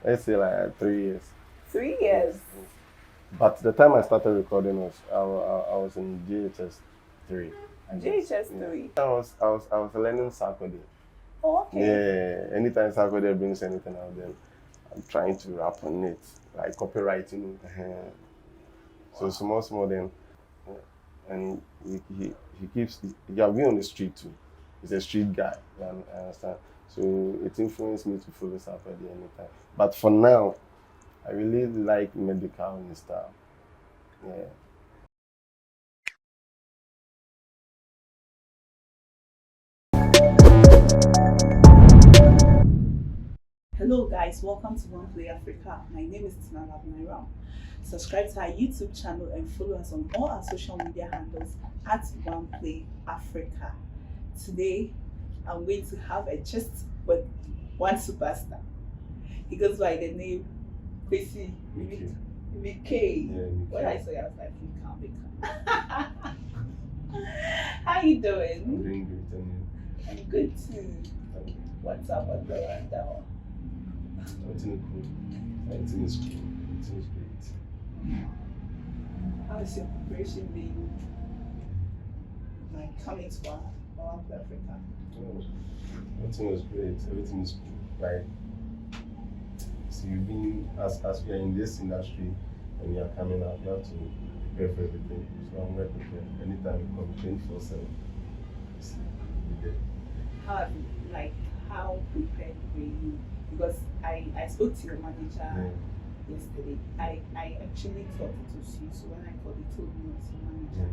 let's say like 3 years. 3 years. But the time I started recording was I was in GHS 3. JHS 3. I was learning Sarkodie. Oh, okay. Yeah. Anytime Sarkodie brings anything out, then I'm trying to rap on it, like copywriting. So small then, and he keeps he have been on the street too. He's a street guy. I understand. So it influenced me to follow Sarkodie anytime. But for now, I really like Medikal and style. Yeah. Hello guys, welcome to OneplayAfrica. My name is Tinala Abnairam. Subscribe to our YouTube channel and follow us on all our social media handles at OneplayAfrica. Today, I'm going to have a gist with one superstar. He goes by the name Kwesi Mickey. Mickey. Yeah, When I saw you, I was like, Mika. How you doing? I'm doing great, and you? I'm good too. What's up with the rundown? Everything is cool. Everything is cool. Everything is great. How is your preparation been? Like coming to our Africa? Oh, everything was great. Everything is cool. Like, so you've been, as we are in this industry and we are coming out, you have to prepare for everything. So I'm well prepared. Anytime you come 24/7, be there. How prepared were you? Because I spoke to your manager yesterday. I actually thought it was you, so when I called, he told me it was your manager.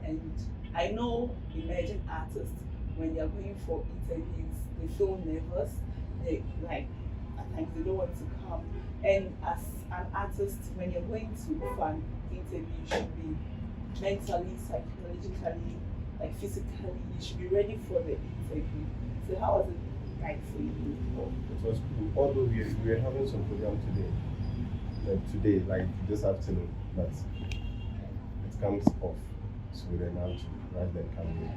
And I know emerging artists, when they are going for interviews, they feel nervous. They at times they don't want to come. And as an artist, when you're going to for an interview, you should be mentally, psychologically, physically, you should be ready for the interview. So how was it like for you? Oh, it was cool. Although we were having some program today, like this afternoon, but it comes off. So then I have to rush them coming in.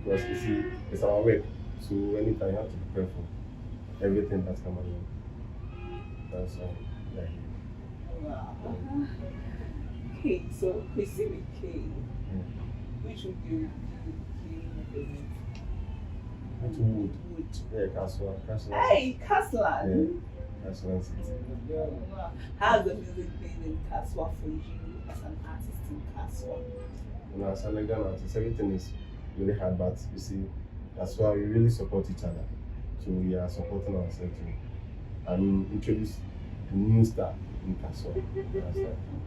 Because you see, it's our work. So anytime you have to prepare for everything that's coming in. That's all. Yeah. Wow. Okay, so Kwesi Mickey, which would you represent? Wood. Yeah, Kasoa. Hey, Kasoa. Yeah, Kasoa City. Wow. How's the music been in Kasoa for you as an artist in Kasoa? You know, as a Nigerian artist, everything is really hard, but you see, that's why we really support each other. So we are supporting ourselves to, introduce a new star in Kasoa.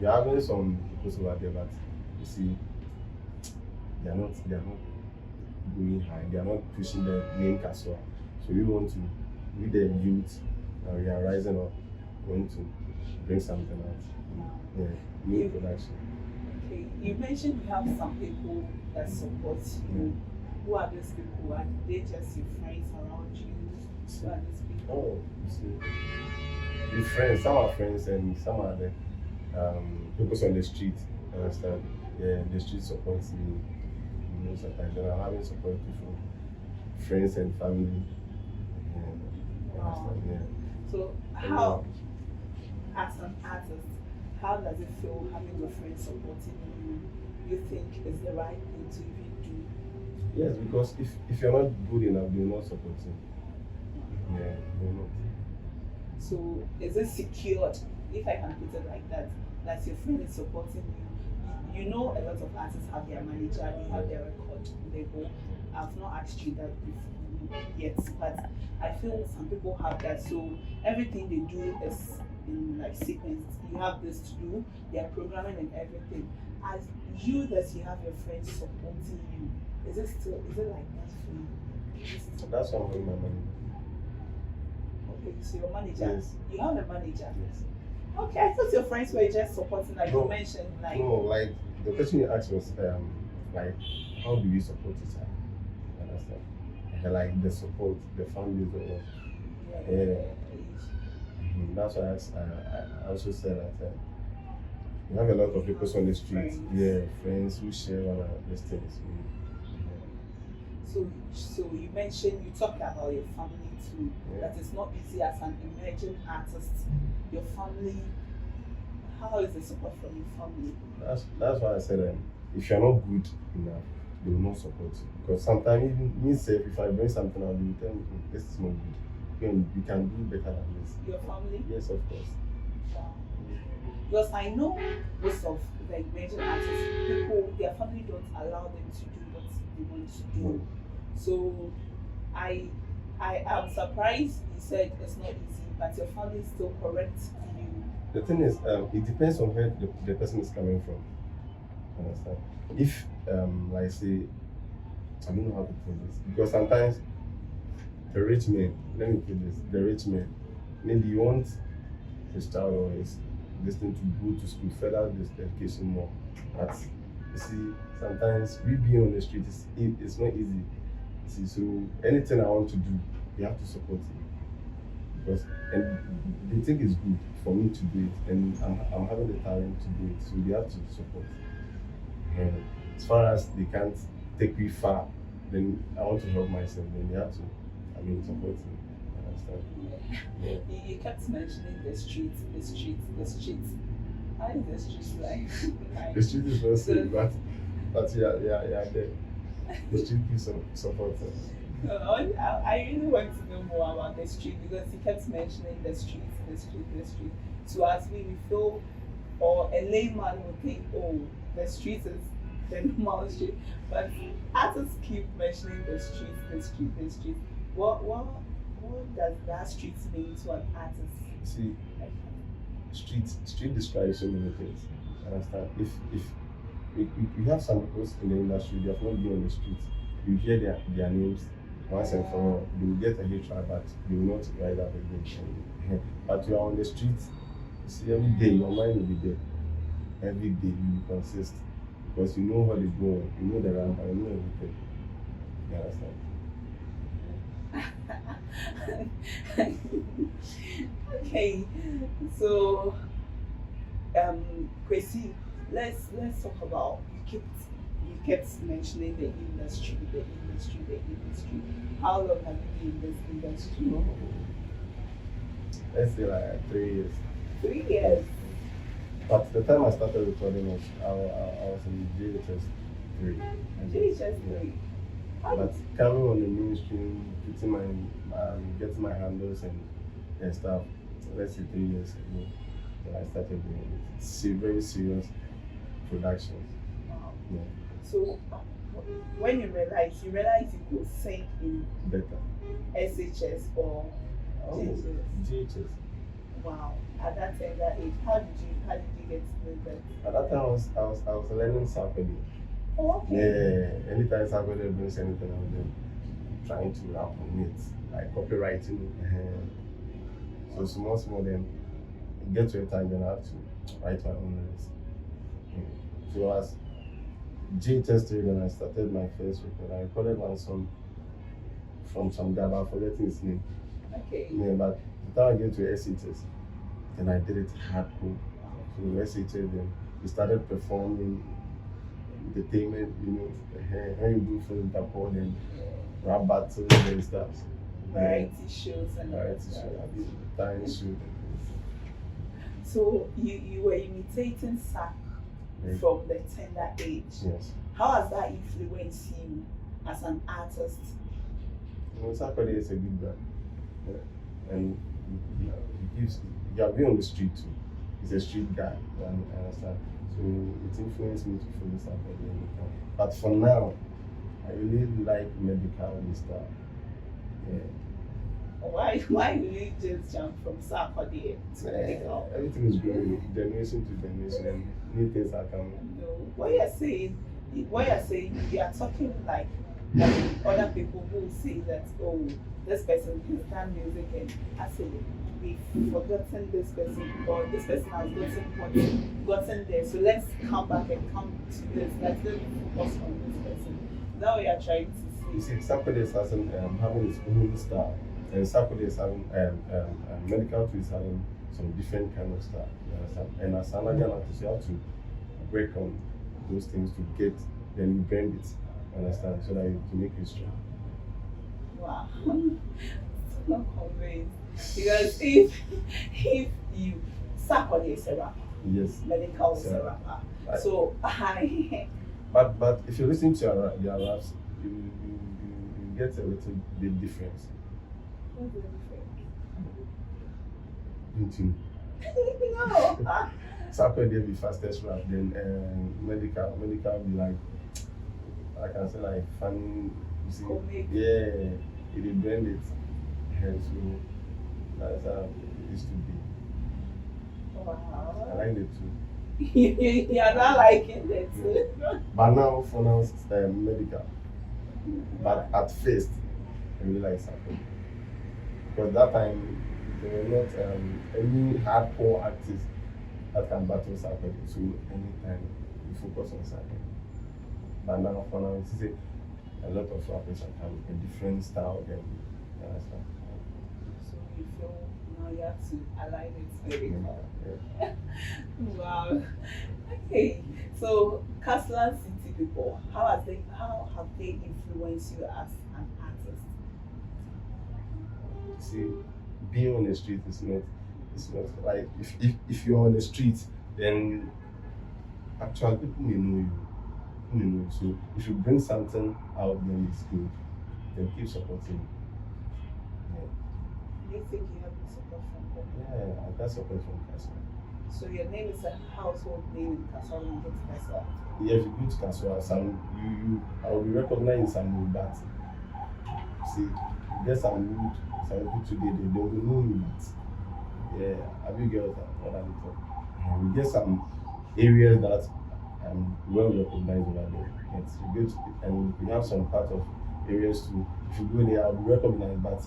We are having some people over there, but you see, they are not going high. They are not pushing the name Kasoa. So we want to, with the youth, we are rising up, want to bring something out. Yeah, new production. Okay, you mentioned you have some people that support you. Who are those people? Are they just your friends around you? Who are these people? Oh, you see, with friends. Some are friends and some are the people on the street. Understand? Yeah, the street supports me. You know, sometimes then I'm having support from friends and family. Yeah, Wow. yeah. So how, as an artist, how does it feel having your friends supporting you? You think is the right thing to even do? Yes, because if you're not good enough, they're not supporting. Yeah, they're not. So is it secured, if I can put it like that your friend is supporting you? You know, a lot of artists have their manager, they have their record label. I've not asked you that before yet, but I feel some people have that. So everything they do is in sequence. You have this to do, their programming and everything. As you that you have your friends supporting you, is it like that for you? That's why I'm with my money. Okay, so your manager. Yes. You have a manager. Yes. Okay, I thought your friends were just supporting, like you mentioned, like. No, like the question you asked was how do we support each other? Understand? Like the support, the family, That's why I also said that we have a lot of people on the street, friends who share all these things. So you mentioned, you talked about your family too. Yeah. That it's not easy as an emerging artist. Your family, how is the support from your family? That's why I said if you're not good enough, they will not support you. Because sometimes even me say if I bring something out, they will tell me, "Oh, this is not good. You can do better than this." Your family? Yes, of course. Wow. Because I know most of the emerging artists, people, their family don't allow them to do what they want to do. So I am surprised you said it's not easy, but your family still corrects you. The thing is, it depends on where the person is coming from. Understand? If like say, I don't know how to put this, because sometimes the rich men, let me put this, the rich men, maybe you want his child or his this thing to go to school, further this education more. But you see, sometimes we being on the street it's not easy. You see, so anything I want to do, you have to support it. Because and they think it's good for me to do it, and I'm having the talent to do it, so they have to support. And as far as they can't take me far, then I want to help myself, then they have to, support me. Understand? Yeah. You kept mentioning the streets. How is the streets like? The street is not safe, but yeah, the street is supported. I really want to know more about the street because he kept mentioning the street. So as we feel, or a layman would think, oh, the street is the normal street, but artists keep mentioning the street. What does that street mean to an artist? See, street describes so many things. Understand? If you have some people in the industry, they have not been on the street. You hear their names once and for all. They will get a HR, but they will not ride out again. But you are on the street. You see, every day your mind will be there. Every day you will consist because you know what is going on. You know the ramp, you know everything. You understand? Okay, so Kwesi, let's talk about you kept mentioning the industry. How long have you been in this industry? Let's say like 3 years. 3 years. But the time I started recording was I was in JHS 3. JHS 3. But coming on the mainstream, putting getting my handles and stuff, let's say 3 years ago, when I started doing it. It's very serious production. Wow. Yeah. So when you realize you could sing in Better. SHS or JHS? JHS. Wow. At that tender age, how did you get to know that? At that time I was learning Sarkodie. Oh, okay. Yeah. Anytime Sarkodie brings anything out there, trying to rap on it, like copywriting. So small then get to a time then I have to write my own lyrics. So as JHS 3, then I started my first record. I recorded one song from some guy, but I'm forgetting his name. Okay. Yeah, but the time I get to SHS, then I did it hardcore. So SHS, then we started performing entertainment, when you do film report and rap battles and stuff. Variety shows and variety shows, talent shows. So you were imitating Sark from the tender age. Yes. How has that influenced you as an artist? Sarkodie is a good guy. Yeah. And he have been on the street too. He's a street guy, I understand. So it influenced me to follow Sarkodie. But for now, I really like Medikal and stuff. Yeah. Why will you just jump from Sarkodie to Medikal? Everything is growing, generation to generation, and new things are coming. No, what you're saying, you are talking like other people who say that, oh, this person has done music and I say we've forgotten this person, or this person has gotten there, so let's come back and come to this. Let's focus on this person. Now we are trying to see. You see, Sarkodie is having its own style, and Sarkodie is having Medikal too is having some different kind of style. You understand? And as an artist, you have to work on those things to get, then you blend it Understand? So that you to make you strong. Wow. Not convinced. Because if you Sarkodie is a rapper, Yes. Medikal is a So, rapper. So I But if you listen to their raps, you get a little bit difference. what's the difference? Don't you? No. Sarkodie be fastest rap, then medical be like, I can say like funny, you see. Comic. Yeah, it blend it. And so that's how it used to be. I Wow. like it too. You're not liking it. But now, for now, it's medical. But at first, I really like Sarkodie. Because that time, there were not any hardcore artists that can battle Sarkodie. So anytime we focus on Sarkodie. But now, for now, it's a lot of rappers are coming a different style than you understand. So you feel now you have to align it very well. Yeah. Wow. Okay. So Kasoa City people, how have they influenced you as an artist? See, being on the street is not like if you're on the street, then actually people may know you. So if you bring something out, then it's good. Then keep supporting. Do you think you have the support from them? Yeah, I got support from Kasoa. So your name is a household name in Kasoa when you get to Kasoa. Yeah, if you go to Kasoa, I will be recognized in some mood, but see, you get some mood, some people today they will know me, but yeah, I big girls are what I'm talking. We get some areas that I'm well recognized over there. Yes, you go to, and we have some part of areas too. If you go there, I'll be recognized, but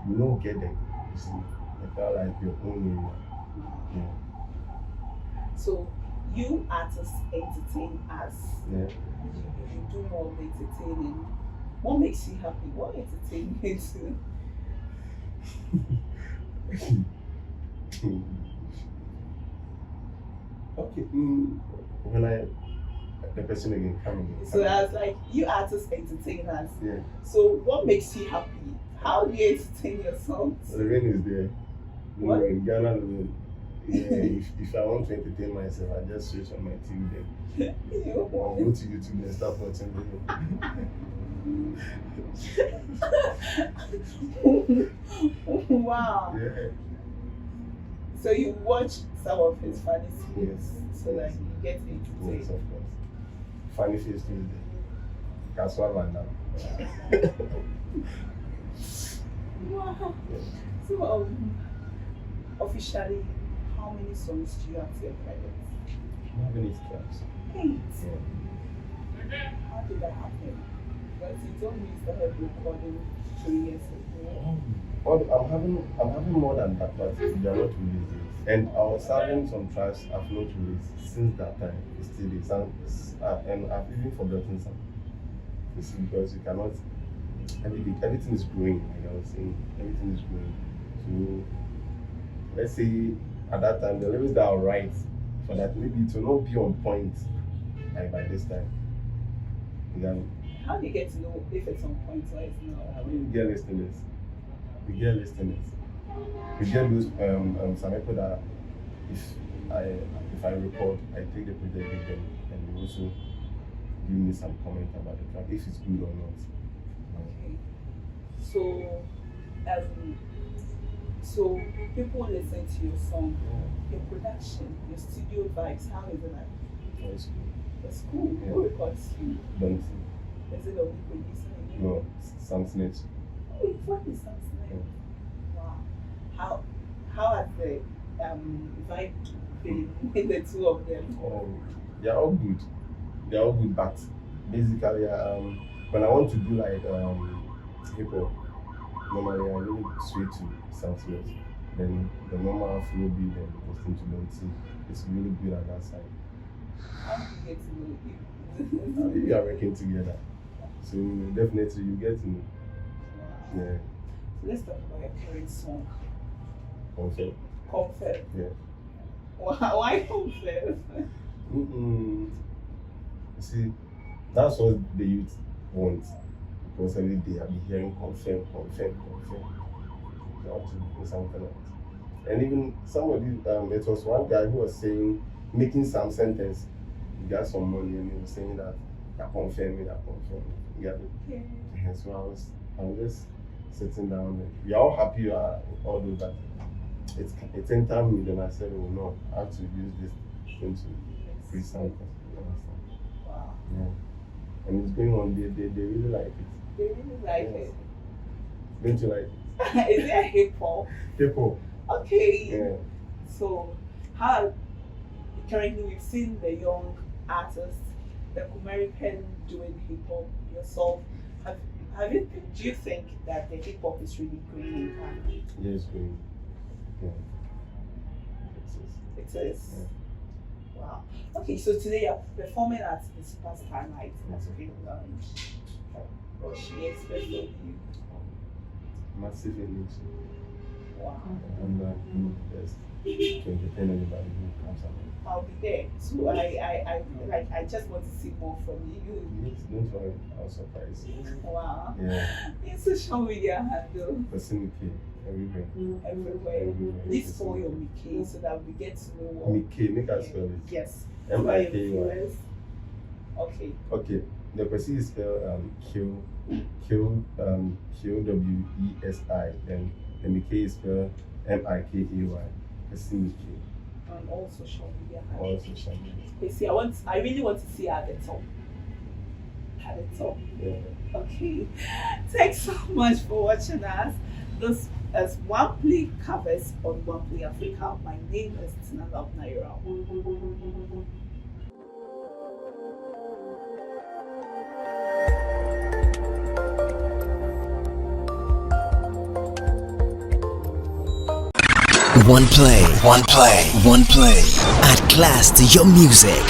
you don't get there. You see, I feel like your own area. Yeah. So you artists entertain us. Yeah. You do more of the entertaining. What makes you happy? What entertainment? Okay. When the question again coming. So I was like, you artists entertain us. Yeah. So what makes you happy? How do you entertain your songs? The rain is there. What? In Ghana, the rain. Yeah. if I want to entertain myself, I just switch on my TV then. I'll go to YouTube and start watching the Wow. Yeah. So you watch some of his funny skits, Yes. so that you get Yes, entertained. of course. Funny face Tuesday. Kasoa Van Wow. So officially, how many songs do you have to your credit? I'm having 8 tracks. 8. Yeah. How did that happen? Because you told me you started recording 3 years ago. I'm having more than that, but they are not released yet. And I was having some tracks I've not released since that time. It still is, and I've even forgotten some. You see, because you cannot. Everything is growing. Like I was saying, everything is growing. So let's say at that time the lyrics that I write for that maybe it will not be on point like by this time. Then How do you get to know if it's on point or it's not? we get listeners. We get those some people that if I record, I take the project with them and they also give me some comment about the track if it's good or not. Okay. So people listen to your song, your production, your studio vibes. How is it like? Oh, it's good. It's cool. Yeah. Who records you? Don't Is it only producer? no some snitch. Oh, you've worked with something. Yeah. Wow. How has the vibe been with the two of them? They're all good. They're all good, but basically, when I want to do like hip hop, normally I really switch to Southwest. Then the normal flow beat and listening to them too. It's really good at that side. How do you get to know you? We are working together, so definitely you get to know. Wow. Yeah, So let's talk about your current song, also. Comfort. Yeah. Why Comfort? You see, that's what the youth want, because every day I'll be hearing confirm. So I have to do something else. And even somebody, it was one guy who was saying, making some sentence, he got some money and he was saying that, I confirm it. You got it? Yeah. So I was just sitting down and we are all happy, although that it's entered me. Then I said, oh no, I have to use this thing to free something. Wow. Yeah. And it's going on, they really like it. They really like it. Don't you like it? Is it a hip hop? Hip hop. Okay. Yeah. So, how currently we've seen the young artists, the American doing hip hop yourself. Do you think that the hip hop is really growing in Ghana? Yeah, it's growing. Yeah. It is. Yeah. Wow. Okay, so today you're performing at the Superstar Night at Green Lounge. What should we expect from you? Massive energy. Wow. And yes, to entertain everybody who comes out. I'll be there. So I just want to see more from you. Yes, don't worry, I'll surprise you. Wow. Yeah. In social media handle. Vicinity, everywhere. Everywhere. Please follow your Mickey so that we get to know what. Mickey, make us spell it. Yes. M-I-K-Y. Okay. Okay. The person is spelled Q-W-E-S-I, and the Mickey is spelled M-I-K-A-Y. Vicinity. On all social media All handles. social media. Okay, see, I really want to see her at the top. At the top. Yeah. Okay. Thanks so much for watching us. This is One Play Covers on OneplayAfrica. My name is Tina Love Naira. One play. Add class to your music.